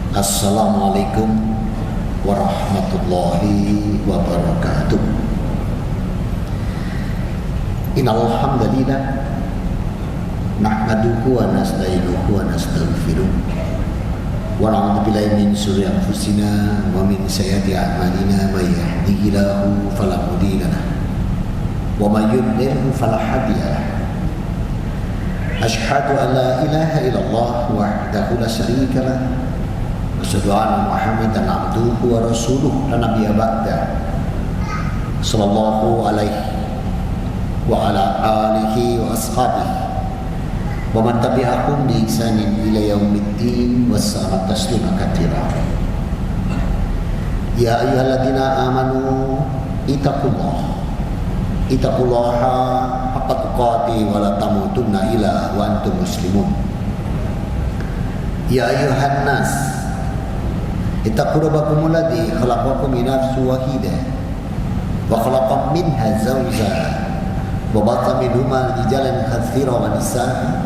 Assalamualaikum warahmatullahi wabarakatuh. Innal hamdalillah nahmaduhu wa nasta'inuhu wa nastaghfiruh wa na'udzu billahi min shururi anfusina wa min sayyiati a'malina may yahdihillahu fala mudilla lahu wa may yudlil fala hadiya lahu. Asyhadu an la ilaha illallah wahdahu la syarika lahu wa asyhadu anna Muhammadan abduhu wa rasuluh la nabiyya ba'da. Sallallahu alaihi wa ala alihi wa ashabihi wa man tabi'ahum bi ihsanin ila yaumiddin wassalamu taslima katsira. Ya ayyuhalladzina amanu ittaqullaha haqqa tuqatih wa la tamutunna illa wa antum muslimun. Ya ayyuhan nas ittaqu rabbakumul ladzi khalaqakum min nafsin wahidah wa khalaqa minha zawjaha wa batha minhuma rijalan katsiran wa nisaa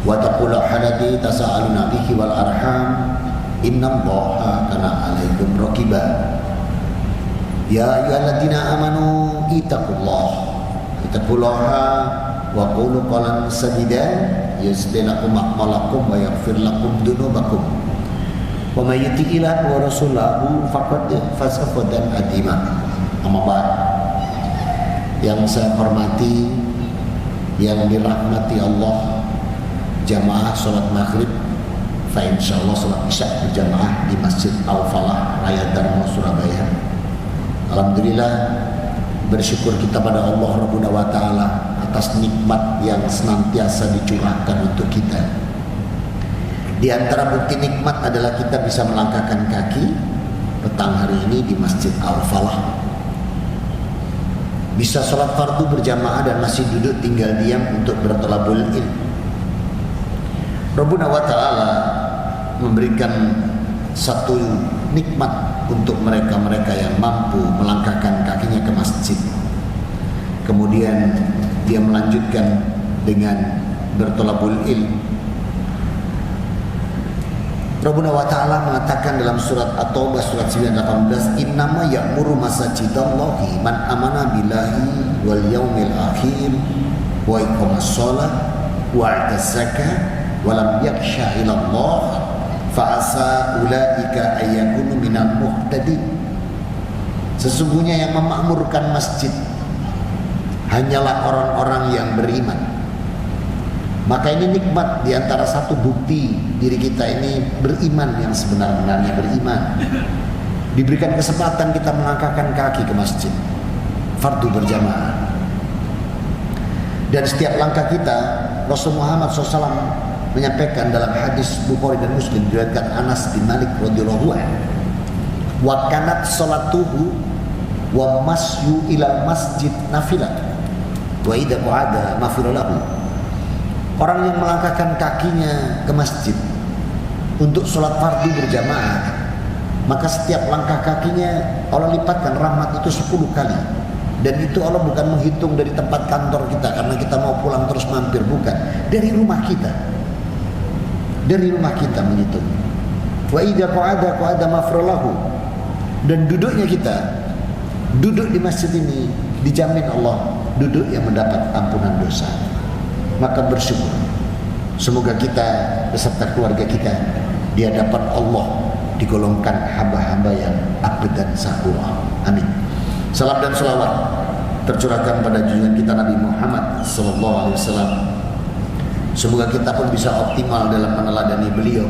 wa taqullaha alladzi tasaaluna bihi wal arham innallaha kana 'alaikum raqiba. Ya ayyuhalladzina amanu ittaqullaha wa qulu qawlan sadida yuslih lakum a'malakum wa yaghfir lakum dhunubakum wa may yuti'illah wa rasulahu faqad faza fawzan 'azima. Amma ba'd. Yang saya hormati, yang dirahmati Allah, jamaah salat maghrib fa insyaallah salat isya berjamaah di Masjid Al-Falah Raya Dharma Surabaya. Alhamdulillah, bersyukur kita pada Allah Rabbuna wa ta'ala atas nikmat yang senantiasa dicurahkan untuk kita. Di antara bukti nikmat adalah kita bisa melangkahkan kaki petang hari ini di Masjid Al-Falah, bisa sholat fardu berjamaah dan masih duduk tinggal diam untuk bertolabul ilm. Rabbuna wa ta'ala memberikan satu nikmat untuk mereka-mereka yang mampu melangkahkan kakinya ke masjid. Kemudian dia melanjutkan dengan bertolabul ilm. Rabbuna wa ta'ala mengatakan dalam surat At-Taubah surat 9:18, innama ya'muru masajidallahi man amana billahi wal yaumil akhir wa iqamas shalah wa ataz zakah wa lam yakhsha ilallah fa asa ulaika ayyakunu minal muhtadin. Sesungguhnya yang memakmurkan masjid hanyalah orang-orang yang beriman. Maka ini nikmat, di antara satu bukti diri kita ini beriman yang sebenar-benarnya beriman. Diberikan kesempatan kita melangkahkan kaki ke masjid fardu berjamaah. Dan setiap langkah kita, Rasul Muhammad SAW menyampaikan dalam hadis Bukhari dan Muslim diriwayatkan Anas bin Malik radhiyallahu anhu, wa kanat salatuhu wa masyu ilal masjid nafilah wa idza qa'ada mafira lahu. Orang yang melangkahkan kakinya ke masjid untuk sholat fardu berjamaah, maka setiap langkah kakinya Allah lipatkan rahmat itu 10 kali. Dan itu Allah bukan menghitung dari tempat kantor kita karena kita mau pulang terus mampir, bukan. Dari rumah kita. Dari rumah kita menghitung. Wa idza qa'ada mafralahu. Dan duduknya kita, duduk di masjid ini dijamin Allah duduk yang mendapat ampunan dosa. Maka bersyukur, semoga kita beserta keluarga kita di hadapan Allah digolongkan hamba-hamba yang abad dan syukur. Amin. Salam dan salawat tercurahkan pada junjungan kita Nabi Muhammad SAW. Semoga kita pun bisa optimal dalam meneladani beliau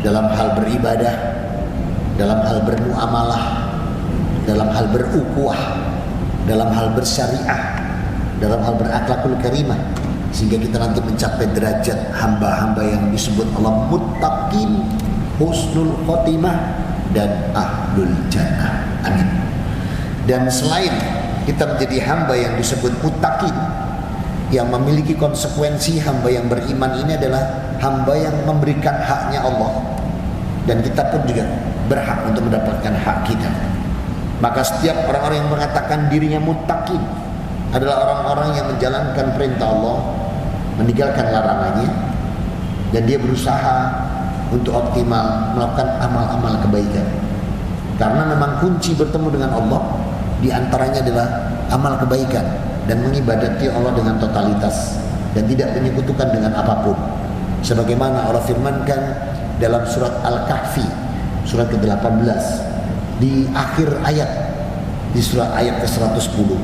dalam hal beribadah, dalam hal bermuamalah, dalam hal berukhuwah, dalam hal bersyariah, dalam hal berakhlakul karimah, sehingga kita nanti mencapai derajat hamba-hamba yang disebut Allah muttaqin, husnul khotimah, dan ahlul jannah. Amin. Dan selain kita menjadi hamba yang disebut muttaqin, yang memiliki konsekuensi, hamba yang beriman ini adalah hamba yang memberikan haknya Allah, dan kita pun juga berhak untuk mendapatkan hak kita. Maka setiap orang-orang yang mengatakan dirinya muttaqin adalah orang-orang yang menjalankan perintah Allah, meninggalkan larangannya, dan dia berusaha untuk optimal melakukan amal-amal kebaikan. Karena memang kunci bertemu dengan Allah di antaranya adalah amal kebaikan dan mengibadati Allah dengan totalitas dan tidak menyekutukan dengan apapun. Sebagaimana Allah firmankan dalam surat Al-Kahfi surat ke-18 di akhir ayat, di surat ayat ke-110,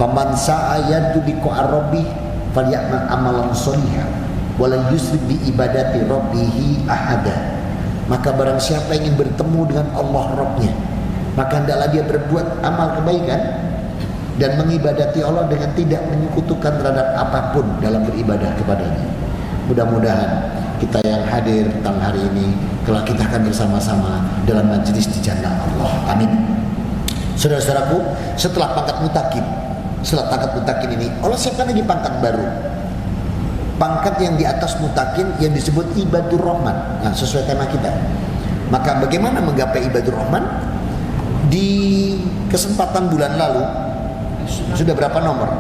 "Faman sa'a yadliqa ar-rabbi falyamal amalan sholihan wa la yusrik bi ibadati rabbih ahada." Maka barang siapa yang ingin bertemu dengan Allah Rabbnya, maka hendaklah dia berbuat amal kebaikan dan mengibadati Allah dengan tidak menyekutukan terhadap apapun dalam beribadah kepadanya. Mudah-mudahan kita yang hadir tentang hari ini kelak kita akan bersama-sama dalam majelis di jannah Allah. Amin. Saudara-saudaraku, setelah pangkat mutakin ini, Allah siapkan lagi pangkat baru. Pangkat yang di atas mutakin yang disebut ibadur rahman. Nah, sesuai tema kita. Maka bagaimana menggapai ibadur rahman? Di kesempatan bulan lalu sudah berapa nomor?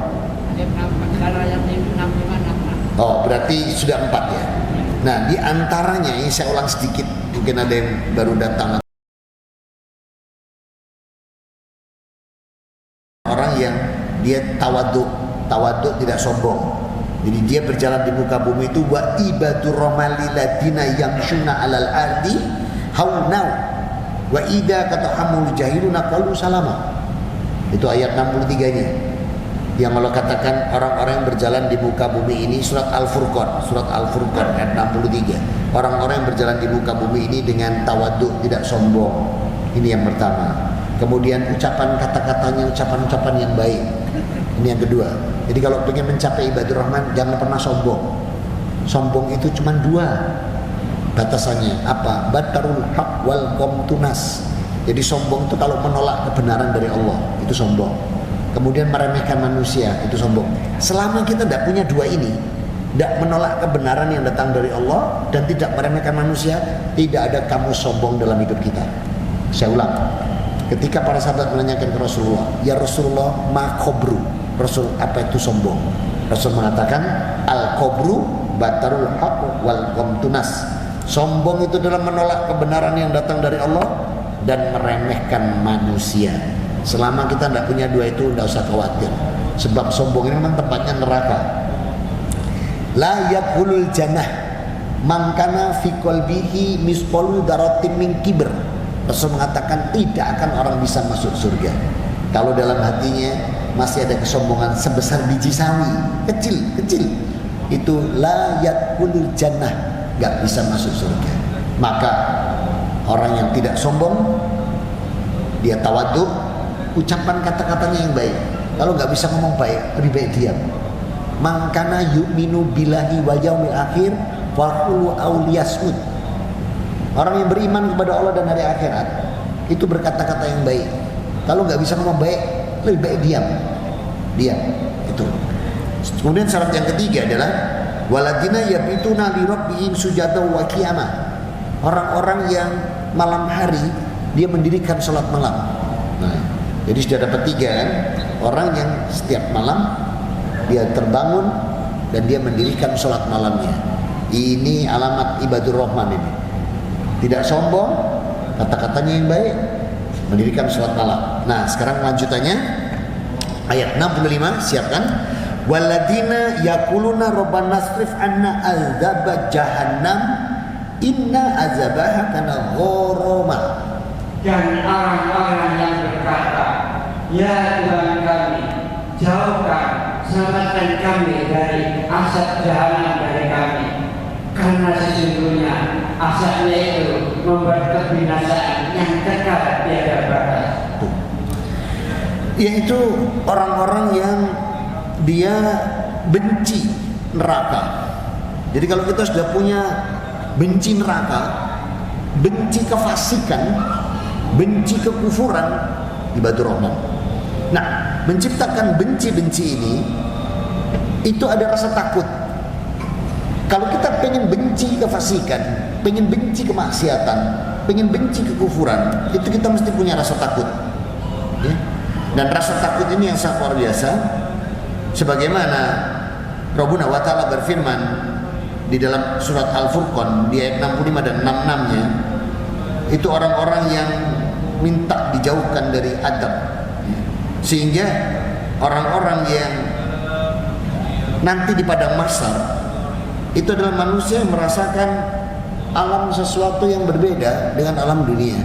Oh, berarti sudah 4 ya. Nah, di antaranya ini saya ulang sedikit, mungkin ada yang baru datang. Orang yang dia tawaduk tidak sombong. Jadi dia berjalan di muka bumi itu wa ibadur rahmani ladina yamshuna 'alal ardi haunau wa idza katahamul jahiluna qalu salama. Itu ayat 63-nya. Yang Allah katakan orang-orang yang berjalan di muka bumi ini, surat Al-Furqan ayat 63. Orang-orang yang berjalan di muka bumi ini dengan tawaduk, tidak sombong. Ini yang pertama. Kemudian ucapan kata-katanya ucapan-ucapan yang baik. Ini yang kedua. Jadi kalau ingin mencapai ibadur rahman, jangan pernah sombong. Sombong itu cuma 2 batasannya. Apa? Batarul haq wal qomtunas. Jadi sombong itu kalau menolak kebenaran dari Allah, itu sombong. Kemudian meremehkan manusia, itu sombong. Selama kita tidak punya 2 ini, tidak menolak kebenaran yang datang dari Allah dan tidak meremehkan manusia, tidak ada kamu sombong dalam hidup kita. Saya ulang. Ketika para sahabat menanyakan ke Rasulullah, "Ya Rasulullah, ma khobru?" Rasul, apa itu sombong? Rasul mengatakan, "Al-khobru batarul haq wal qomtunas." Sombong itu adalah menolak kebenaran yang datang dari Allah dan meremehkan manusia. Selama kita tidak punya 2 itu, tidak usah khawatir. Sebab sombong ini memang tempatnya neraka. La yakulul jannah man kana fi qalbihi misqalu dzarratin min kibr. Rasul mengatakan tidak akan orang bisa masuk surga kalau dalam hatinya masih ada kesombongan sebesar biji sawi, kecil. Itu la yakulul jannah, enggak bisa masuk surga. Maka orang yang tidak sombong, dia tawaduk, ucapan kata-katanya yang baik. Kalau nggak bisa ngomong baik, lebih baik diam. Man kana yu'minu billahi wal yaumil akhir faqulu auliyasmut. Orang yang beriman kepada Allah dan hari akhirat itu berkata-kata yang baik. Kalau nggak bisa ngomong baik, lebih baik diam. Itu. Kemudian syarat yang ketiga adalah waladina yabituna li rabbihim sujada wa qiyamah. Orang-orang yang malam hari dia mendirikan salat malam. Nah, jadi sudah dapat 3 kan? Orang yang setiap malam dia terbangun dan dia mendirikan salat malamnya. Ini alamat ibadur rahman ini. Tidak sombong, kata-katanya yang baik, mendirikan salat malam. Nah, sekarang lanjutannya ayat 65, siapkan. Waladina yaquluna rabbana asrif anna azab jahannam inna azabaha kana gharama. Dan orang-orang yang berkata, "Ya Tuhan kami, jauhkan, selamatkan kami dari azab jahanam dari kami, karena sesungguhnya azabnya itu membuat kebinasaan yang kekal tiada batas." Yaitu orang-orang yang dia benci neraka. Jadi kalau kita sudah punya benci neraka, benci kefasikan, benci kekufuran, ibadur rahman. Nah, menciptakan benci-benci ini itu ada rasa takut. Kalau kita pengen benci kefasikan, pengen benci kemaksiatan, pengen benci kekufuran, itu kita mesti punya rasa takut ya? Dan rasa takut ini yang sangat luar biasa. Sebagaimana Rabbuna wa ta'ala berfirman di dalam surat Al-Furqan di ayat 65 dan 66-nya, itu orang-orang yang minta dijauhkan dari adab, sehingga orang-orang yang nanti di padang mahsyar itu adalah manusia yang merasakan alam sesuatu yang berbeda dengan alam dunia.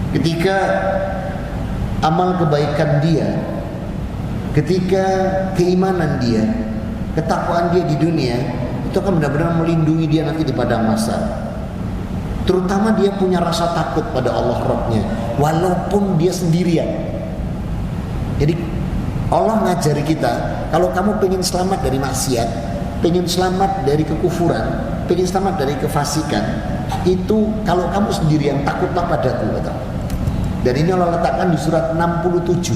Ketika amal kebaikan dia, ketika keimanan dia, ketakwaan dia di dunia, itu akan benar-benar melindungi dia nanti di padang mahsyar. Terutama dia punya rasa takut pada Allah Rabb-nya, walaupun dia sendirian. Jadi Allah ngajari kita, kalau kamu pengen selamat dari maksiat, pengen selamat dari kekufuran, pengen selamat dari kefasikan, itu kalau kamu sendirian, takutlah padaku, kata. Dan ini Allah letakkan di surat 67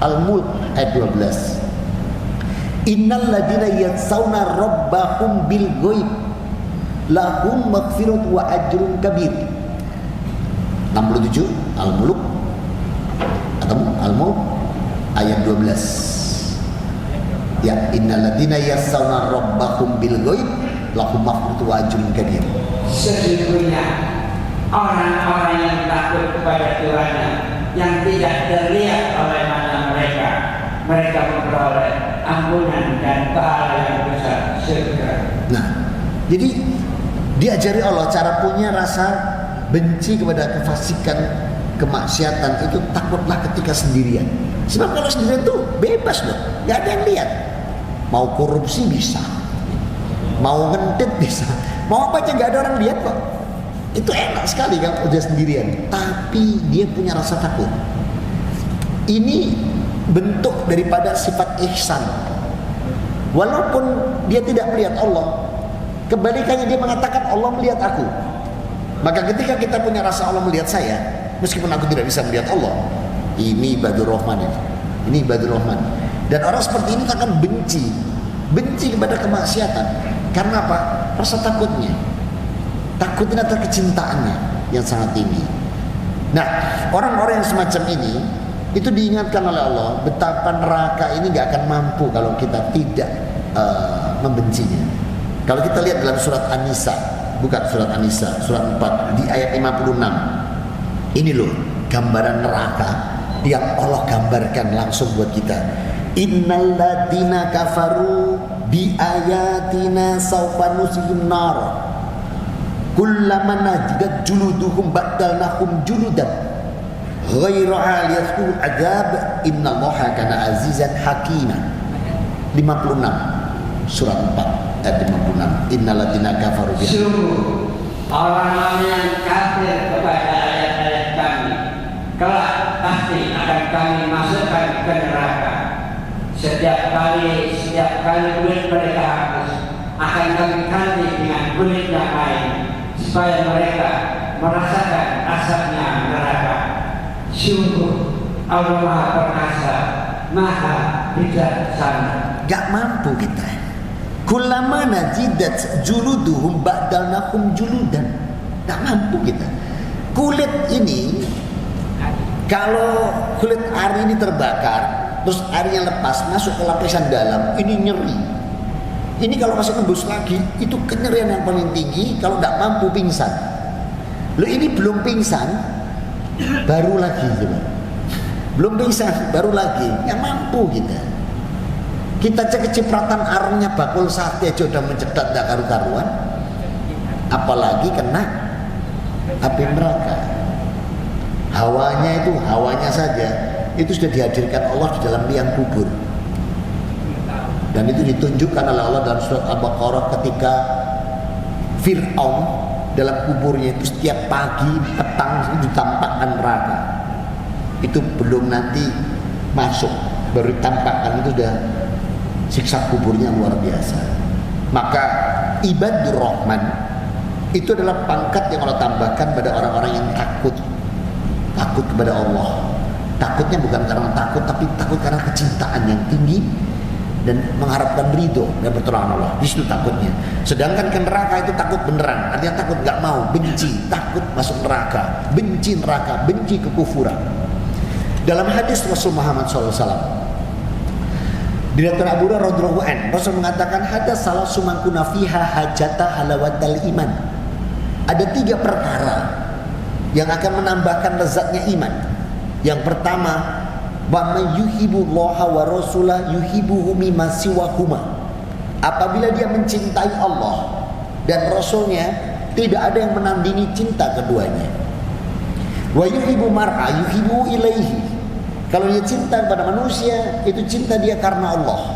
Al-Mulk ayat 12. Innal ladina yatsawna rabbahum bil ghaib lahum maghfiratu wa ajrun kabir. 67 Al-Mulk atau Al-Mulk ayat 12. Ya, innal ladina yatsawna rabbahum bil ghaib lahum maghfiratu wa ajrun kabir. Sesungguhnya orang-orang yang takut kepada Tuhannya, yang tidak terlihat oleh mata mereka, mereka memperoleh ampunan dan pahala yang besar surga. Nah, jadi diajari Allah cara punya rasa benci kepada kefasikan, kemaksiatan itu takutlah ketika sendirian. Sebab kalau sendirian tuh bebas loh, nggak ada yang lihat. Mau korupsi bisa, mau ngentit bisa, mau apa aja nggak ada orang lihat kok. Itu enak sekali kalau udah sendirian. Tapi dia punya rasa takut. Ini bentuk daripada sifat ihsan. Walaupun dia tidak melihat Allah, kebalikannya dia mengatakan Allah melihat aku. Maka ketika kita punya rasa Allah melihat saya, meskipun aku tidak bisa melihat Allah, ini ibadur rahman ini. Ini ibadur rahman. Dan orang seperti ini akan benci kepada kemaksiatan. Karena apa? Rasa takutnya. Takutnya atau kecintaannya yang sangat tinggi. Nah, orang-orang yang semacam ini itu diingatkan oleh Allah betapa neraka ini gak akan mampu kalau kita tidak membencinya. Kalau kita lihat dalam surat An-Nisa, bukan surat An-Nisa, surat 4 di ayat 56. Ini loh gambaran neraka yang Allah gambarkan langsung buat kita. Innal ladina kafaru bi ayatina sawfa nusihim nar kullama najidat juluduhum badalnahum juludan ghairaha liyadhkuru adzab innallaha kana azizan hakima. 56 surat 4 ayat 56. Innal ladzina kafaru bi sungguh orang-orang yang kafir kepada ayat-ayat kami kelak pasti akan kami masukkan ke neraka. Setiap kali kulit mereka hapus, akan kami ganti dengan kulit yang lain, supaya mereka merasakan asapnya neraka. Sungguh Allah Maha Perkasa, Maha Bijaksana. Gak mampu kita. Kullama najidat juluduhum ba'dalnahum juludan. Gak mampu kita. Kulit ini, kalau kulit ari ini terbakar, terus arinya lepas masuk ke lapisan dalam, ini nyeri. Ini kalau masih nembus lagi, itu kenyerian yang paling tinggi. Kalau tidak mampu pingsan. Loh, ini belum pingsan, baru lagi coba. Belum pingsan, baru lagi. Yang mampu kita. Kita cek kecipratan aromnya bakul sate aja udah mencedat tidak karu-karuan. Apalagi kena api neraka. Hawanya saja itu sudah dihadirkan Allah di dalam liang kubur. Dan itu ditunjukkan oleh Allah dalam surat Al-Baqarah ketika Fir'aun dalam kuburnya itu setiap pagi, petang itu ditampakkan neraka. Itu belum nanti masuk, baru ditampakkan, itu sudah siksa kuburnya luar biasa. Maka ibadur rahman itu adalah pangkat yang Allah tambahkan pada orang-orang yang takut kepada Allah. Takutnya bukan karena takut, tapi takut karena kecintaan yang tinggi dan mengharapkan ridho dan pertolongan Allah. Di situ takutnya. Sedangkan ke neraka itu takut beneran, artinya takut gak mau, benci, takut masuk neraka, benci kekufuran. Dalam hadis Rasul Muhammad SAW, Diriwayatkan Abu Hurairah radhiyallahu anhu, Rasul mengatakan ada salah sumangkuna fiha hajata halawatal iman. Ada 3 perkara yang akan menambahkan lezatnya iman. Yang pertama, wa may yuhibbullaha wa rasulah yuhibbuhu mimma siwahuma. Apabila dia mencintai Allah dan Rasulnya, tidak ada yang menandingi cinta keduanya. Wa yuhibbu mar'a yuhibbu ilaihi. Kalau dia cinta kepada manusia, itu cinta dia karena Allah.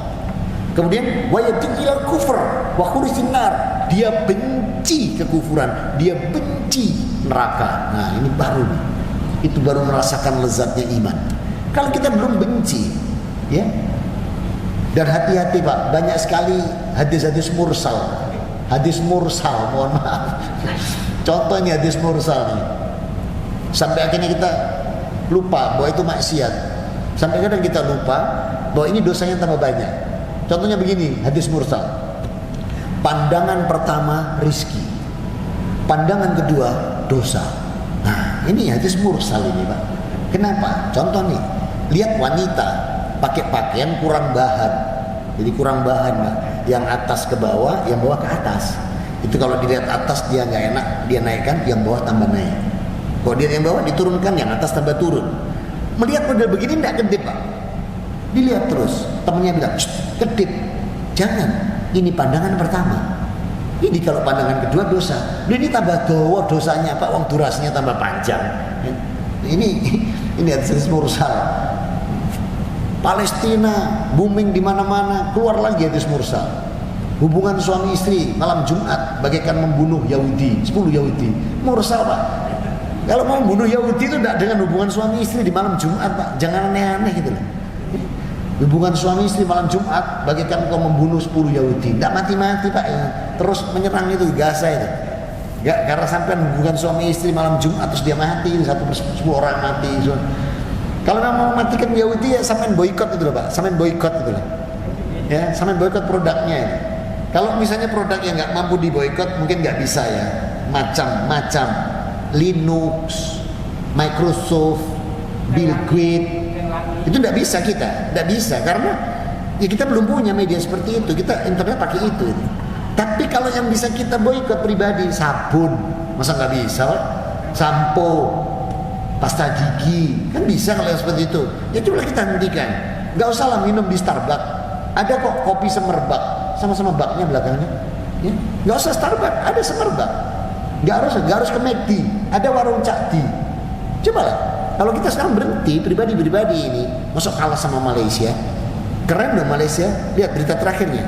Kemudian wa yatil kufur wa khurisin nar. Dia benci kekufuran, dia benci neraka. Nah, ini baru nih. Itu baru merasakan lezatnya iman. Kalau kita belum benci, ya. Dan hati-hati Pak, banyak sekali hadis-hadis mursal. Hadis mursal, mohon maaf. Contohnya hadis mursal nih. Sampai akhirnya kita lupa bahwa itu maksiat. Sampai kadang kita lupa bahwa ini dosanya tambah banyak. Contohnya begini, hadis mursal. Pandangan pertama rizki, pandangan kedua dosa. Nah, ini hadis mursal ini Pak. Kenapa? Contoh nih, lihat wanita pakai pakaian kurang bahan. Jadi kurang bahan Pak. Yang atas ke bawah, yang bawah ke atas. Itu kalau dilihat atas dia nggak enak, dia naikkan, yang bawah tambah naik. Kalau dia yang bawah diturunkan, yang atas tambah turun. Melihat model begini tidak kedip Pak. Dilihat terus. Temannya bilang, kedip. Jangan. Ini pandangan pertama. Ini kalau pandangan kedua dosa. Ini tambah dawa dosanya Pak. Wong durasinya tambah panjang. Ini hadis mursal. Palestina booming di mana-mana, keluar lagi hadis mursal. Hubungan suami istri malam Jumat bagaikan membunuh Yahudi, 10 Yahudi. Mursal Pak. Kalau mau bunuh Yahudi itu tidak dengan hubungan suami istri di malam Jumat Pak. Jangan aneh-aneh gitu loh. Hubungan suami istri malam Jumat bagaikan kau membunuh 10 Yahudi. Tidak mati-mati Pak. Terus menyerang itu Gaza itu. Gak, karena sampai hubungan suami istri malam Jumat terus dia mati, 1/10 orang mati. Kalau mau matikan Yahudi ya sampean boikot itu loh Pak. Sampean boikot itu loh. Ya, sampean boikot produknya ini. Kalau misalnya produk yang nggak mampu diboikot mungkin nggak bisa ya. Macam-macam. Linux, Microsoft, Bill Gates, itu tidak bisa kita, tidak bisa karena ya kita belum punya media seperti itu. Kita internet pakai itu. Tapi kalau yang bisa kita boikot pribadi, sabun, masa nggak bisa? Sampo, pasta gigi, kan bisa kalau yang seperti itu. Ya coba kita hentikan. Nggak usah lah minum di Starbucks. Ada kok kopi semerbak, sama-sama baknya belakangnya. Ya, nggak usah Starbucks, ada semerbak. Nggak harus ke McD, ada warung Cakdi. Coba lah, kalau kita sekarang berhenti pribadi-pribadi ini, masuk kalah sama Malaysia. Keren dong Malaysia. Lihat berita terakhirnya,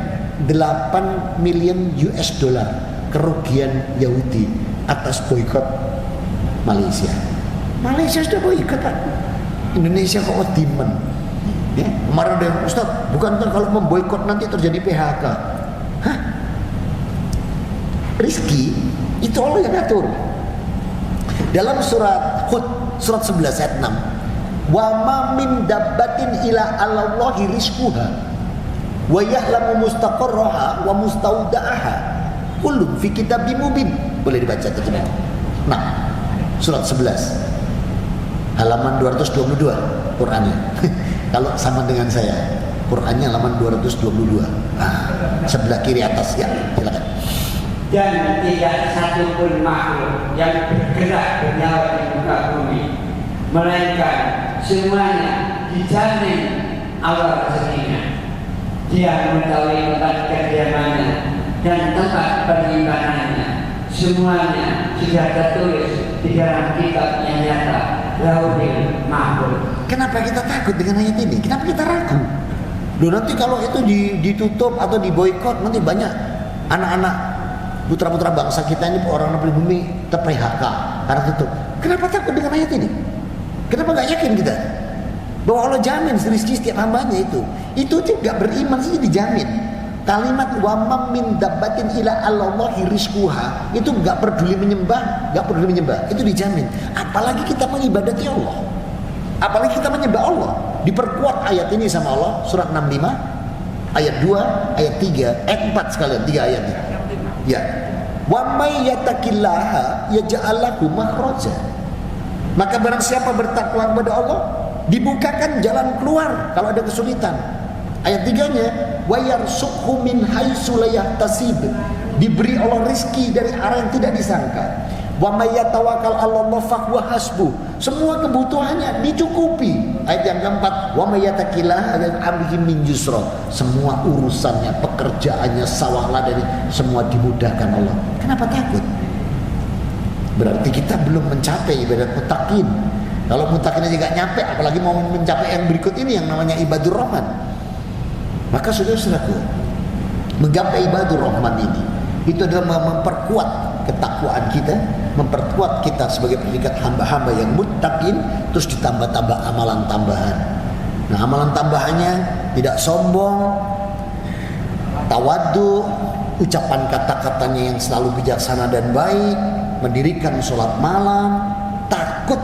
8 million US dollar kerugian Yahudi atas boikot Malaysia. Malaysia sudah boikot Pak. Indonesia kok dimen. Ya, kemarin ada yang Ustaz, bukan kalau memboikot nanti terjadi PHK. Hah? Rizki itu Allah yang atur. Dalam surat Hud surat 11 ayat 6, wa ma min dabbatin ila Allahi rizquha wa ya'lamu mustaqarraha wa mustaudaha kullun fi kitabim mubin. Boleh dibaca terjemah. Nah, surat 11 halaman 222 Qur'annya. Kalau sama dengan saya, Qur'annya halaman 222. Nah, sebelah kiri atas ya, silakan. Dan tidak satu pun makhluk yang bergerak bernyawa di muka bumi, melainkan semuanya dijamin Allah rezekinya. Dia mengetahui tempat kediamannya dan tempat penyimpanannya. Semuanya sudah tertulis di dalam kitab yang nyata, Lauhul Mahfuz. Kenapa kita takut dengan ayat ini? Kenapa kita ragu? Loh, nanti kalau itu ditutup atau diboikot, nanti banyak anak-anak putra-putra bangsa kita ini orang pribumi ter-PHK karena tutup. Kenapa takut dengan ayat ini? Kenapa nggak yakin kita bahwa Allah jamin rezeki setiap hambanya itu? Itu tidak beriman saja dijamin. Kalimat wa mam min dabbatin ila Allahi rizquha itu nggak peduli menyembah, itu dijamin. Apalagi kita mengibadati Allah, apalagi kita menyembah Allah. Diperkuat ayat ini sama Allah surat 65 ayat 2, ayat 3, ayat 4 sekalian 3 ayatnya. Ya, wa may yattaqillaha yaj'al lahu makhraja. Maka barang siapa bertakwa kepada Allah, dibukakan jalan keluar kalau ada kesulitan. Ayat 3-nya, wa yarzuqhu min haitsu la yahtasib. Diberi Allah rezeki dari arah yang tidak disangka. Wa may yatawakkal 'alallahi fahuwa hasbuh. Semua kebutuhannya dicukupi. Ayat yang keempat, wa may yattaqillaha yaj'al lahu min yusra. Semua urusannya, pekerjaannya, sawah ladangnya, semua dimudahkan Allah. Kenapa takut? Berarti kita belum mencapai ibadat muttaqin. Kalau muttaqin aja gak nyampe, apalagi mau mencapai yang berikut ini yang namanya ibadur rahman. Maka saudara-saudaraku, menggapai ibadur rahman ini, itu adalah memperkuat ketakwaan kita, memperkuat kita sebagai predikat hamba-hamba yang muttaqin, terus ditambah-tambah amalan tambahan. Nah, amalan tambahannya tidak sombong, tawadhu, ucapan kata-katanya yang selalu bijaksana dan baik, mendirikan sholat malam, takut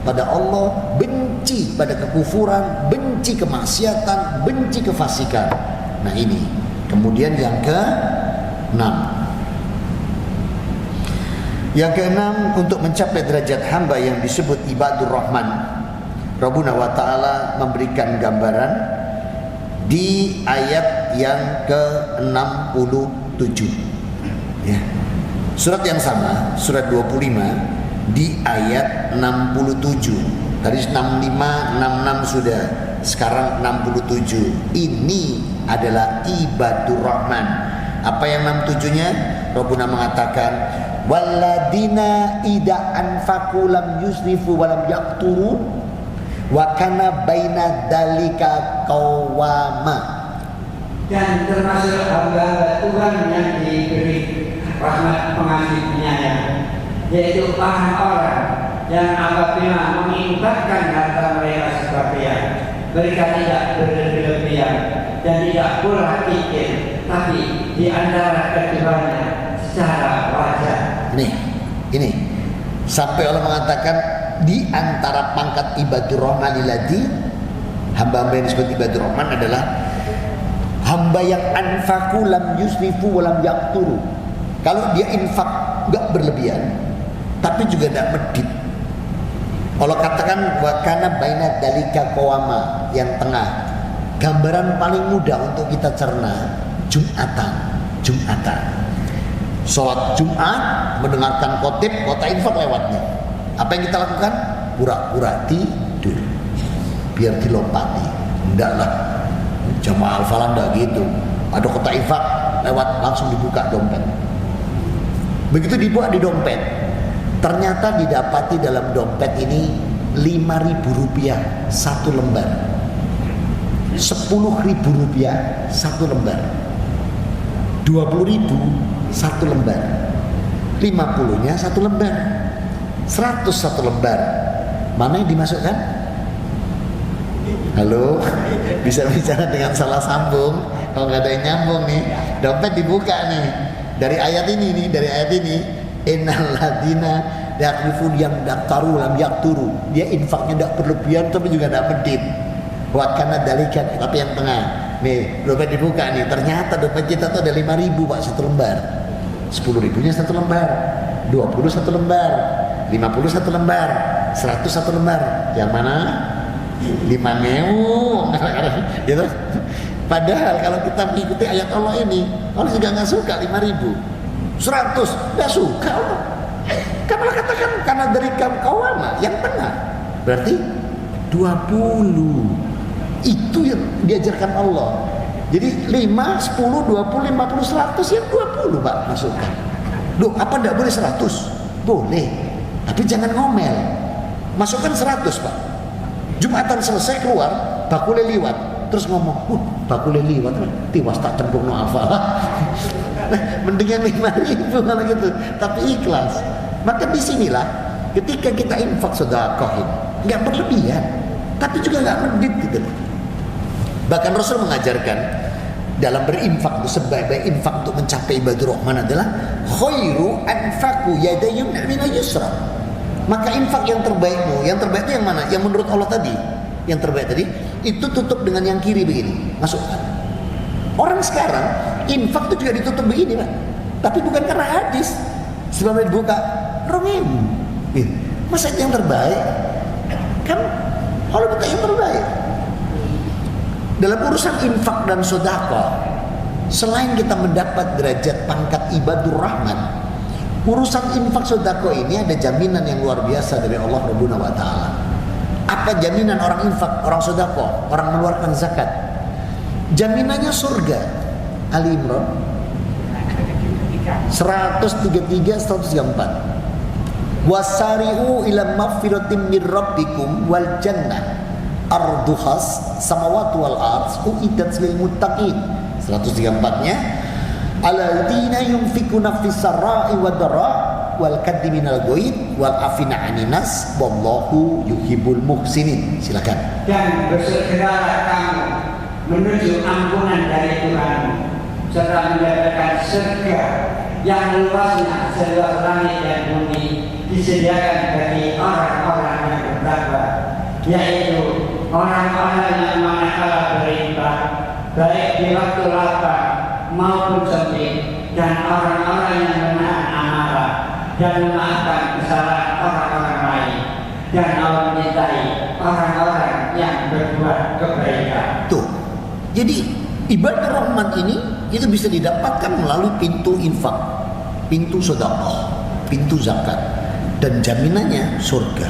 pada Allah, benci pada kekufuran, benci kemaksiatan, benci kefasikan. Nah ini. Kemudian yang ke-6. Yang ke-6, untuk mencapai derajat hamba yang disebut ibadur rahman, Rabbuna wa ta'ala memberikan gambaran di ayat yang ke-67. Ya. Surat yang sama, surat 25, di ayat 67. Tadi 65, 66 sudah, sekarang 67. Ini adalah ibadur rahman. Apa yang 67-nya? Rabbuna mengatakan, walladina idza anfaqu lam yusrifu wa lam yaqturu wa kana baina dzalika qawama. Dan termasuk hamba Tuhan yang diberi rahmat pengasih penyayang, yaitu orang-orang yang apabila menginfakkan harta mereka sebagian, mereka tidak berlebihan dan tidak pula kikir, tapi di antara keduanya secara wajar. Ini sampai Allah mengatakan di antara pangkat ibadur rahman iladi, hamba-hamba yang disebut ibadur rahman adalah hamba yang anfaku lam yusrifu wa lam yaqturu. Kalau dia infak enggak berlebihan, tapi juga tidak medit. Allah katakan wa kana baina dalika qawama, yang tengah. Gambaran paling mudah untuk kita cerna Jumatan. Sholat Jumat, mendengarkan khotib, kota infak lewatnya. Apa yang kita lakukan? Pura-pura tidur biar dilompati. Enggak lah, jamaah al-falah enggak gitu. Ada kota infak lewat, langsung dibuka dompet. Begitu dibuka di dompet, ternyata didapati dalam dompet ini 5.000 rupiah satu lembar, 10.000 rupiah satu lembar, 20.000 satu lembar, 50-nya satu lembar, 100 satu lembar. Mana yang dimasukkan? Halo, bisa bicara dengan salah sambung. Kalau nggak ada yang nyambung nih, dompet dibuka nih. Dari ayat ini, innal ladina yaqrifun yang daftaru lam yakturu. Dia infaknya tidak berlebihan tapi juga tidak medit. Wa kana dalikan, tapi yang tengah. Nih, dompet dibuka nih. Ternyata dompet kita tuh ada 5.000 Pak satu lembar. 10.000-nya satu lembar, 20 satu lembar, 50 satu lembar, 100 satu lembar. Yang mana? 5.000 gitu. Padahal kalau kita mengikuti ayat Allah ini, Allah juga nggak suka 5.000, 100 nggak suka Allah. Karena katakan karena dari kawama yang tengah, berarti 20 itu yang diajarkan Allah. Jadi 5, 10, 20, 50, 100 ya 20 Pak masukkan. Loh, apa enggak boleh 100? Boleh, tapi jangan ngomel. Masukkan 100 Pak. Jumatan selesai keluar, bakule liwat, terus ngomong, bakule liwat, tiwas tak cemplungno alfalah. Mendingan 5.000 kalau gitu, tapi ikhlas. Maka disinilah ketika kita infak sedekah ini, nggak berlebihan, tapi juga nggak medit gitu. Bahkan Rasul mengajarkan dalam berinfak itu sebaik-baik infak untuk mencapai ibadur rahman adalah khairu anfaku yadayun min yusra. Maka infak yang terbaikmu, yang terbaik itu yang mana? Yang menurut Allah tadi, yang terbaik tadi itu tutup dengan yang kiri begini, masukkan. Orang sekarang infak itu juga ditutup begini Pak, tapi bukan karena hadis. Sebelum dibuka, rongem. Masa itu yang terbaik? Kan Allah minta yang terbaik. Dalam urusan infak dan sedekah, selain kita mendapat derajat pangkat ibadur rahman, urusan infak sedekah ini ada jaminan yang luar biasa dari Allah Subhanahu wa taala. Apa jaminan orang infak, orang sedekah, orang mengeluarkan zakat? Jaminannya surga. Ali Imran 133 134. Wasari'u ila magfiratin min rabbikum wal jannah arduhas samawati wal ardh uiddat lil muttaqin. 134-nya alladzina yunfikuna fis sarai wad dara wal kadhiminal ghaid wal afina 'anil nas wallahu yuhibbul muhsinin. Silakan. Dan bersegeralah kamu menuju ampunan dari Tuhan serta mendapatkan surga yang luasnya seluas langit dan bumi disediakan bagi orang-orang yang bertakwa, yaitu orang-orang yang manakala berinfak baik di waktu lapar maupun sempit, dan orang-orang yang menahan amarah dan memaafkan kesalahan orang-orang lain, dan Allah mencintai orang-orang yang berbuat kebaikan. Tuh. Jadi ibadah rahman ini itu bisa didapatkan melalui pintu infak, pintu sedekah, pintu zakat, dan jaminannya surga.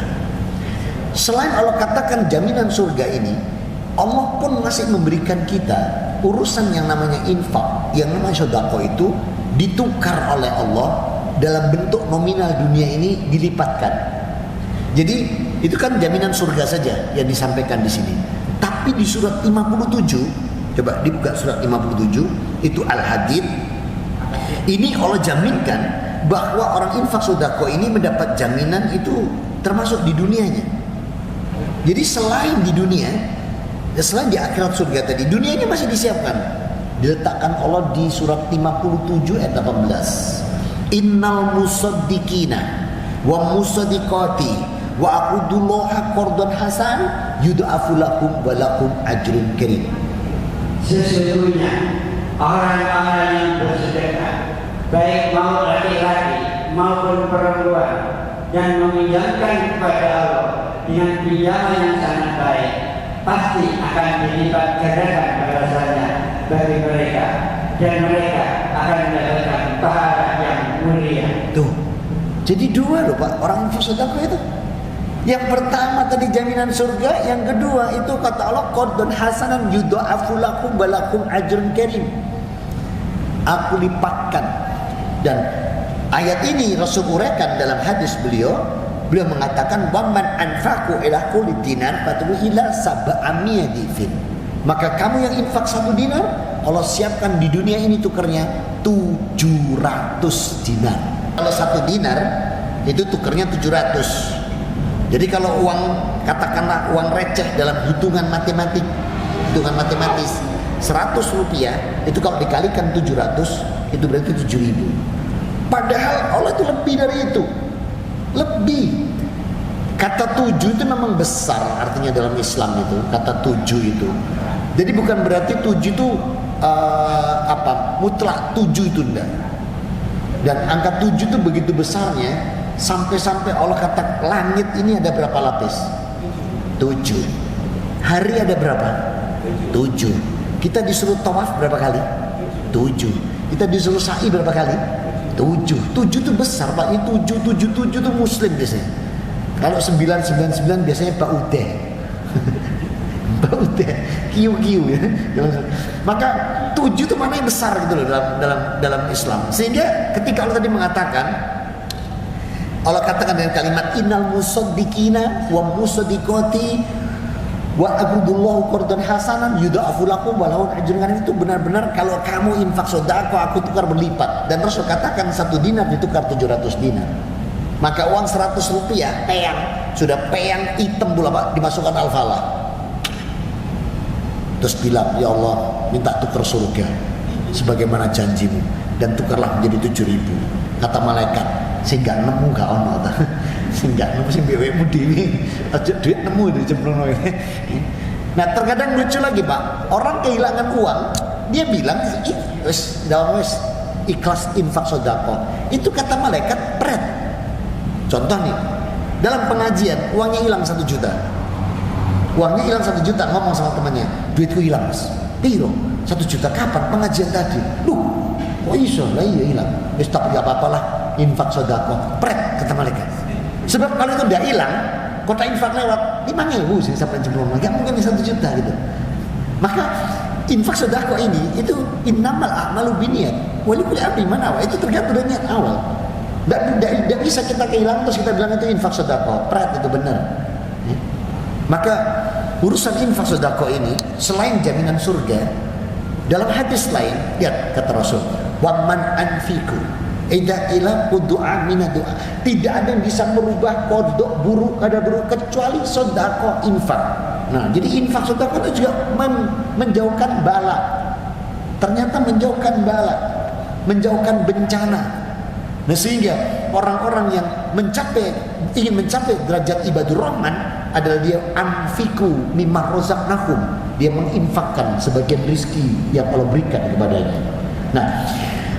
Selain Allah katakan jaminan surga ini, Allah pun masih memberikan kita urusan yang namanya infak, yang namanya sedekah itu ditukar oleh Allah dalam bentuk nominal dunia ini dilipatkan. Jadi itu kan jaminan surga saja yang disampaikan di sini. Tapi di surat 57, coba dibuka surat 57, itu Al-Hadid. Ini Allah jaminkan bahwa orang infak sedekah ini mendapat jaminan itu termasuk di dunianya. Jadi selain di dunia, selain di akhirat surga tadi, dunianya masih disiapkan. Diletakkan Allah di surat 57 ayat 18. Innal musaddiqina wa musaddiqati wa aqudullaha qardan hasan yud'afu lakum wa lakum ajrun karim. Sesungguhnya orang-orang yang bersedekah, baik mau laki-laki maupun perempuan, dan meminjamkan kepada Allah dengan pinjaman yang sangat baik, pasti akan dilipat gandakan balasannya bagi mereka, dan mereka akan mendapatkan pahala yang mulia. Tuh, jadi dua loh Pak, orang infak sedekah itu. Yang pertama tadi jaminan surga, yang kedua itu kata Allah qardun hasanan yudha'afu lakum wa lakum ajrun karim. Aku lipatkan. Dan ayat ini Rasul uraikan dalam hadis beliau mengatakan waman anfaqu ila kulli dinar fatu ila sab'amiyah difin. Maka kamu yang infak 1 dinar, Allah siapkan di dunia ini tukernya 700 dinar. Kalau 1 dinar itu tukernya 700. Jadi kalau uang, katakanlah uang receh dalam hitungan matematis 100 rupiah itu kalau dikalikan 700 itu berarti 7.000. Padahal Allah itu lebih dari itu, lebih. Kata 7 itu memang besar artinya dalam Islam itu, kata 7 itu. Jadi bukan berarti 7 itu mutlak 7 itu enggak. Dan angka 7 itu begitu besarnya sampai Allah kata langit ini ada berapa lapis? 7. Hari ada berapa? 7. Kita disuruh tawaf berapa kali? 7. Kita disuruh sa'i berapa kali? 7. 7 itu besar Pak. Ini 7 itu muslim biasanya. Kalau 999 biasanya Pak Udeh. Pak Udeh, kiu-kiu ya. Maka 7 itu mana yang besar gitu loh dalam Islam. Sehingga ketika Allah tadi mengatakan, Allah katakan dengan kalimat innal musaddiqina wa musaddiqati wa aqrudullahu qardan hasanan yudha'afu lakum wa lahum ajrun karim. Itu benar-benar kalau kamu infak sedekah aku tukar berlipat. Dan Rasul katakan 1 dinar ditukar 700 dinar. Maka uang 100 rupiah peyang, sudah peyang hitam pula Pak, dimasukkan al-falah. Terus bilang, ya Allah minta tukar surga sebagaimana janjimu, dan tukarlah menjadi 7.000. Kata malaikat, sing gak nemu gak ono ta. Sing gak nemu sing bewekmu dhewe. Aja duit nemu di jembrono ini. Nah, terkadang lucu lagi, Pak. Orang kehilangan uang, dia bilang, wis ikhlas infak sedekah. Itu kata malaikat pret. Contoh nih, dalam pengajian uangnya hilang 1 juta. Uangnya hilang 1 juta, ngomong sama temannya, duitku hilang mas. Piro? 1 juta kapan? Pengajian tadi. Loh, kok iso? Lah iya hilang. Wis tak gak apa-apa lah, infak sedekah. Pret kata malaikat. Sebab kalau itu udah hilang, kota infak lewat 5.000 sih sampai jembrong. Gak mungkin 1 juta gitu. Maka infak sedekah ini itu innamal a'malu binniyat. Walikul amri manawa. Itu tergantung dari niat awal. Tidak bisa kita kehilangan terus kita bilang itu infak sedekah. Pret itu benar. Maka urusan infak sedekah ini selain jaminan surga, dalam hadis lain lihat kata Rasul, wa man anfiku idza ila du'a min du'a. Tidak ada yang bisa merubah kodok buruk ada buruk kecuali sedekah infak. Nah, jadi infak sedekah itu juga menjauhkan bala. Ternyata menjauhkan bala, menjauhkan bencana. Nah, sehingga orang-orang yang ingin mencapai derajat ibadur rahman adalah dia anfiku mimma razaqnahum. Dia menginfakkan sebagian rizki yang Allah berikan kepadanya. Nah,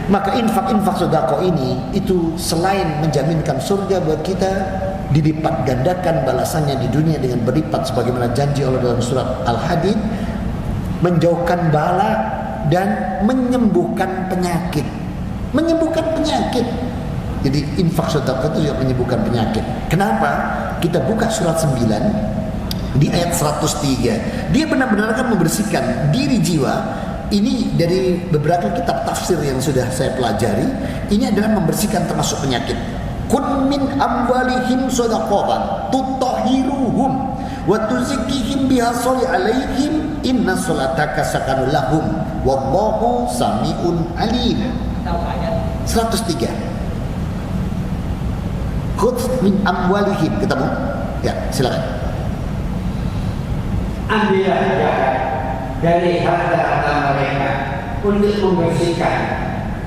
maka infak-infak sedekah ini itu selain menjaminkan surga buat kita, dilipat gandakan balasannya di dunia dengan berlipat sebagaimana janji Allah dalam surat Al-Hadid, menjauhkan bala dan menyembuhkan penyakit. Menyembuhkan penyakit. Jadi infak sedekah itu juga menyembuhkan penyakit. Kenapa? Kita buka surat 9 di ayat 103. Dia benar-benar akan membersihkan diri jiwa. Ini dari beberapa kitab tafsir yang sudah saya pelajari. Ini adalah membersihkan termasuk penyakit. Kun min amwalihim shadaqatan tutahhiruhum wa tuzakkihim biha sholli alaihim inna sholataka sakanul lahum wallahu samiun alim. 103. Khudh min amwalihim, ketemu? Ya, silakan. Ambillah zakat dari harta-harta mereka untuk membersihkan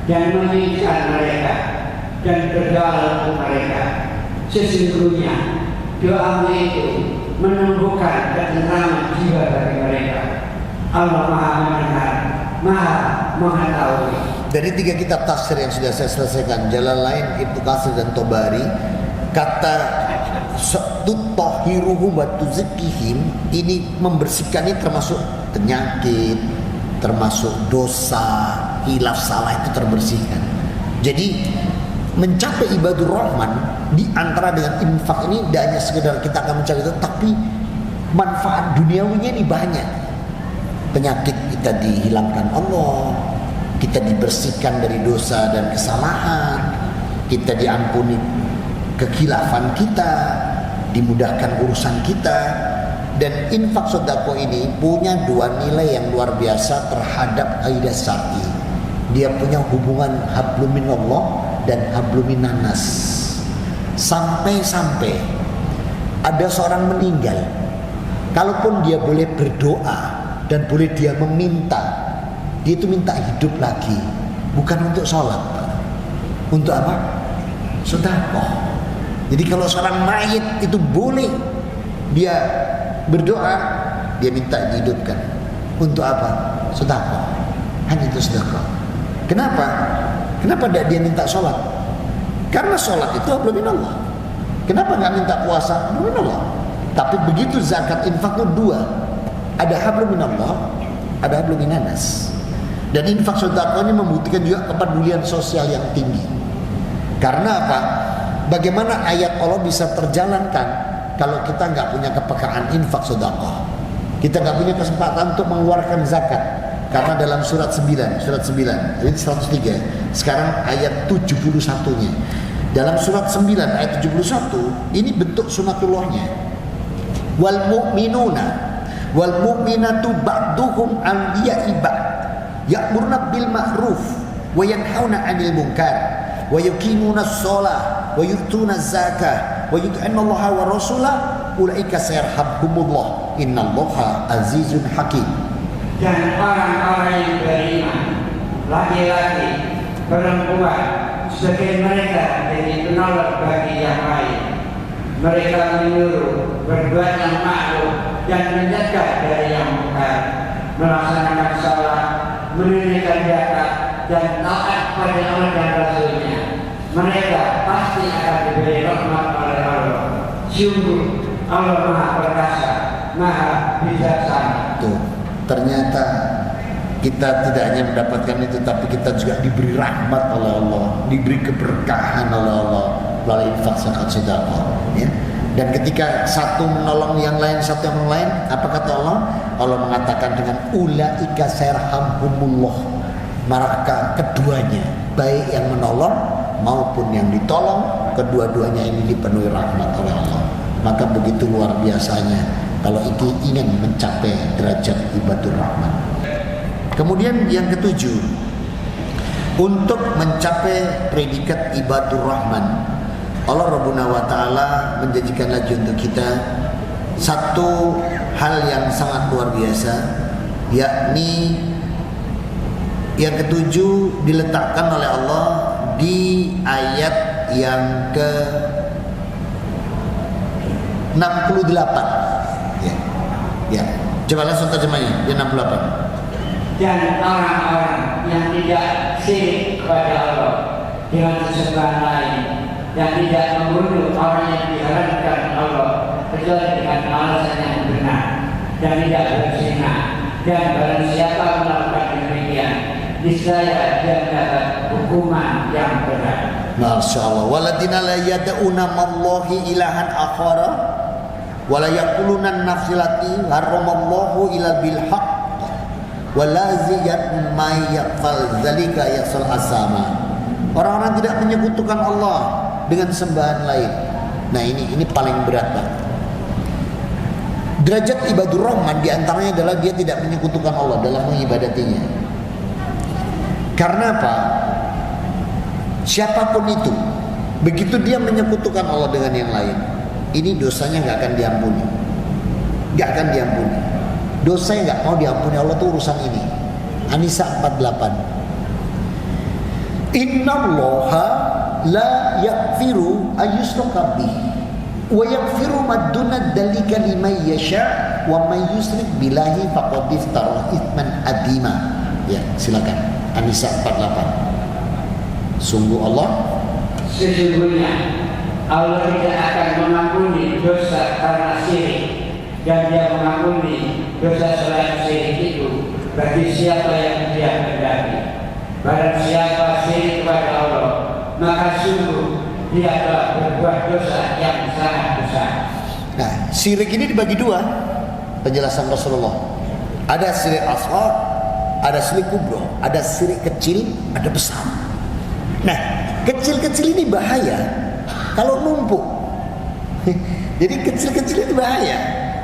dan mengingatkan mereka dan berdoa untuk mereka. Sesungguhnya doa itu menumbuhkan ketenangan jiwa bagi mereka. Allah Maha mendengar, Maha mengetahui. Dari 3 kitab tafsir yang sudah saya selesaikan, Jalalain, Ibnu Katsir dan Tobari, kata tutahhiruhum wa tuzakkihim ini membersihkan, ini termasuk penyakit, termasuk dosa, hilaf salah itu terbersihkan. Jadi mencapai ibadur rahman di antara dengan infak ini tidak hanya sekedar kita akan mencari itu, tapi manfaat duniawinya ini banyak. Penyakit kita dihilangkan Allah, kita dibersihkan dari dosa dan kesalahan, kita diampuni kekhilafan kita, dimudahkan urusan kita. Dan infak sedekah ini punya 2 nilai yang luar biasa terhadap kaidah syar'i. Dia punya hubungan hablum minallah dan hablum minannas. Sampai-sampai ada seorang meninggal, kalaupun dia boleh berdoa dan boleh dia meminta, dia itu minta hidup lagi, bukan untuk sholat. Untuk apa? Sedekah. Jadi kalau seorang mayit itu boleh dia berdoa, dia minta dihidupkan. Untuk apa? Sedekah. Hanya itu sedekah. Kenapa? Kenapa tidak dia minta sholat? Karena sholat itu hablum minallah. Kenapa nggak minta puasa? Hablum minallah. Tapi begitu zakat infak itu 2. Ada hablum minallah, ada hablum minannas. Dan infak sedekah ini membuktikan juga kepedulian sosial yang tinggi. Karena apa? Bagaimana ayat Allah bisa terjalankan kalau kita nggak punya kepekaan infak sedekah? Kita nggak punya kesempatan untuk mengeluarkan zakat. Karena dalam surat 9, ini 103. Sekarang ayat 71-nya. Dalam surat 9 ayat 71, ini bentuk sunatullahnya. Wal mu'minuna wal mu'minatu ba'duhum awliya'i ba'd. Ya'muruna bil ma'ruf wa yanhauna 'anil munkar wa yuqimuna shalah wa yu'tuna zakah wa yuti'una Allah wa rasulah ulaika sayarhamuhumullah innallaha azizun hakim. Dan orang-orang yang beriman, laki-laki, perempuan, sebagai mereka jadi penolong bagi yang lain. Mereka menyuruh berbuat yang ma'ruf dan mencegah dari yang munkar, melaksanakan salat, menunaikan zakat dan taat pada Allah dan Rasulnya. Mereka pasti akan diberi rahmat oleh Allah. Sungguh Allah Maha Perkasa Maha Bijaksana. Tuh, ternyata kita tidak hanya mendapatkan itu, tapi kita juga diberi rahmat oleh Allah, diberi keberkahan oleh Allah melalui infak zakat sedekah, ya. Dan ketika satu menolong yang lain, satu yang lain, apa kata Allah? Allah mengatakan dengan ulaika sayarhamhumullah. Maka keduanya, baik yang menolong maupun yang ditolong, kedua-duanya ini dipenuhi rahmat oleh Allah. Maka begitu luar biasanya kalau itu ingin mencapai derajat ibadur rahman. Kemudian yang ketujuh, untuk mencapai predikat ibadur rahman, Allah Rabbuna wa ta'ala menjanjikan lagi untuk kita satu hal yang sangat luar biasa, yakni yang ketujuh diletakkan oleh Allah di ayat yang ke 68. Ya. Coba langsung terjemahnya di 68. Dan orang-orang yang tidak syirik kepada Allah dengan sesembahan lain, dan tidak membunuh orang yang diharamkan Allah kecuali dengan alasan yang benar, dan tidak berzina, dan barang siapa melakukan demikian, niscaya dia mendapat hukuman yang berat. Masya Allah. Waladina la yada'una mallahi ilahan akhara wala yaquluna nafsilati haramallahu ila bil haqq wala ziyat ma yaqal zalika yasal asama. Orang-orang tidak menyekutukan Allah dengan sembahan lain. Nah ini paling berat, Pak. Derajat ibadur rahman diantaranya adalah dia tidak menyekutukan Allah dalam mengibadatinya. Karena apa? Siapapun itu, begitu dia menyekutukan Allah dengan yang lain, ini dosanya nggak akan diampuni, nggak akan diampuni. Dosa yang nggak mau diampuni Allah itu urusan ini. An-Nisa 48. Innallaha la yaghfiru ayyushraka bihi wa yaghfiru ma duna dzalika liman yasha wa may yusyrik billahi faqad iftara itsman adzima. Ya, silakan. An-Nisa 48. Sesungguhnya Allah tidak akan mengampuni dosa karena syirik, dan dia mengampuni dosa selain syirik itu bagi siapa yang dia kehendaki. Barang siapa syirik kepada Allah, maka sungguh dia telah berbuat dosa yang sangat besar. Nah, syirik ini dibagi dua. Penjelasan Rasulullah. Ada syirik asghar, ada syirik kubra, ada syirik kecil, ada besar. Nah, kecil-kecil ini bahaya kalau numpuk. Jadi kecil-kecil itu bahaya.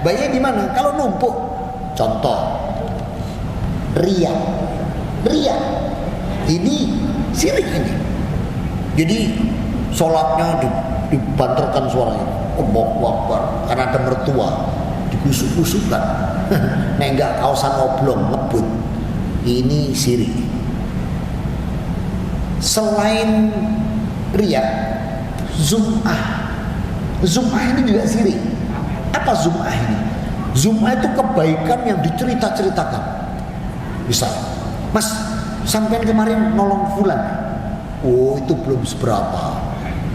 Bahaya di mana? Kalau numpuk. Contoh, riya. Ini syirik ini. Jadi sholatnya dibanterkan suaranya, Allahu Akbar, karena ada mertua, digusuk-gusukkan. Nenggak kausan oblong ngebut. Ini syirik. Selain riya, zum'ah ini juga syirik. Apa zum'ah ini? Zum'ah itu kebaikan yang dicerita-ceritakan. Misal, Mas, sampean kemarin nolong fulan. Oh, itu belum seberapa.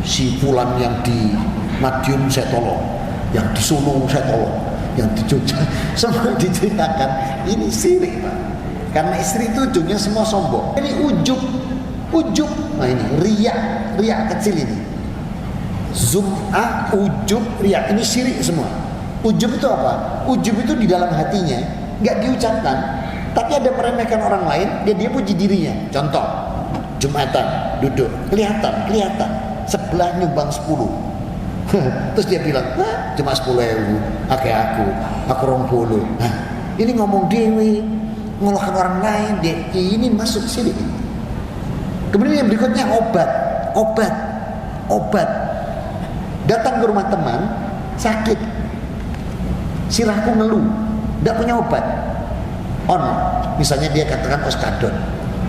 Si fulan yang di Madiun saya tolong, yang di Solo saya tolong, yang di Jogja semua diceritakan. Ini syirik, Pak. Karena istri itu ujungnya semua sombong. Ini ujub. Nah ini riya kecil ini. Zum'ah, ujub, riya, ini syirik semua. Ujub itu apa? Ujub itu di dalam hatinya, nggak diucapkan, tapi ada meremehkan orang lain, dia puji dirinya. Contoh, Jumatan, duduk, kelihatan, sebelah nyumbang 10. Terus dia bilang, cuma 10.000, aku 20. Nah, ini ngomong dewi, ngolahkan orang lain, ini masuk syirik. Kemudian yang berikutnya obat. Datang ke rumah teman sakit, sirahku ngeluh, tidak punya obat. Misalnya dia katakan oskadon.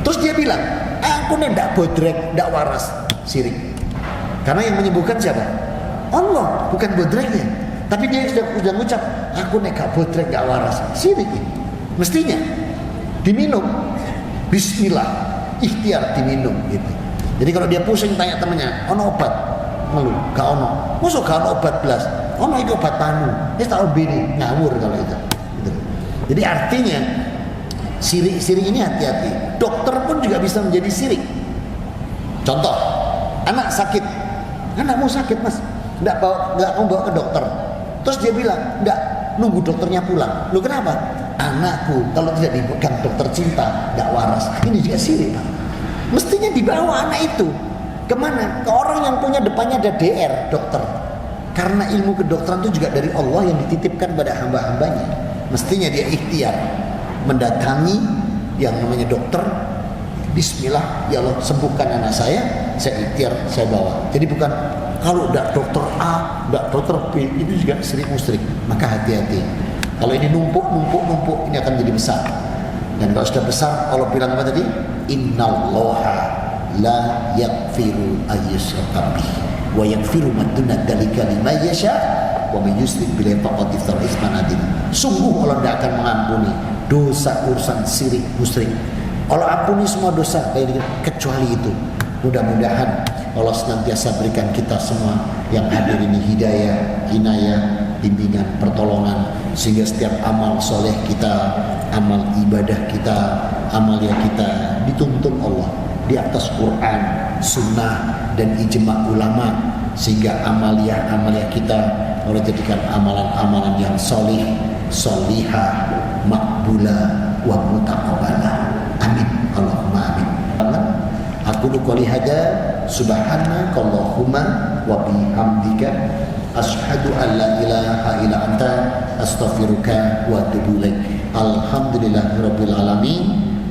Terus dia bilang, aku nih tidak bodrek, tidak waras, syirik. Karena yang menyembuhkan siapa? Allah, bukan bodreknya. Tapi dia sudah mengucap, aku nih gak bodrek, gak waras, syirik. Mestinya diminum, bismillah. Ikhtiar diminum gitu. Jadi kalau dia pusing tanya temannya, ono obat? Ngeluh, gak ono. Masa gak ono obat belas? ono itu obat panu. Ini tak obini, ngawur kalau itu. Gitu. Jadi artinya sirik ini hati-hati. Dokter pun juga bisa menjadi sirik. Contoh, anak sakit, anakmu sakit mas, nggak mau bawa ke dokter. Terus dia bilang, nggak, nunggu dokternya pulang. Lu kenapa? Anakku kalau tidak dipegang dokter cinta nggak waras. Ini juga sirik pak. Mestinya dibawa anak itu kemana? Ke orang yang punya depannya ada DR, dokter. Karena ilmu kedokteran itu juga dari Allah yang dititipkan pada hamba-hambanya. Mestinya dia ikhtiar mendatangi yang namanya dokter. Bismillah, ya Allah sembuhkan anak saya ikhtiar, saya bawa. Jadi bukan kalau tidak dokter A, tidak dokter B, itu juga sirik musyrik. Maka hati-hati. Kalau ini numpuk, ini akan jadi besar. Dan kalau sudah besar, Allah bilang apa tadi? Innallaha la yaghfiru ayyushraka bihi wa yaghfiru ma duna dzalika liman yasha wa may yusyrik billahi faqad iftara itsman adzima. Sungguh Allah tidak akan mengampuni dosa urusan sirik musyrik. Allah ampuni semua dosa kecuali itu. Mudah-mudahan Allah senantiasa berikan kita semua yang hadir ini hidayah, inayah, bimbingan, pertolongan, sehingga setiap amal soleh kita, amal ibadah kita, amalia kita dituntun Allah di atas Quran, Sunnah, dan ijma ulama, sehingga amalia kita Allah jadikan amalan-amalan yang solih, solihah, makbulah, wa mutaqabbalah. Amin. Allahumma amin. Aku qouli hada subhanakallahumma wa bihamdika asyhadu an la ilaha illa anta astaghfiruka wa atubu ilaik. Alhamdulillahirabbil alamin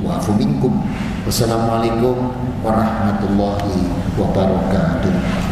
wa afu minkum. Wassalamualaikum warahmatullahi wabarakatuh.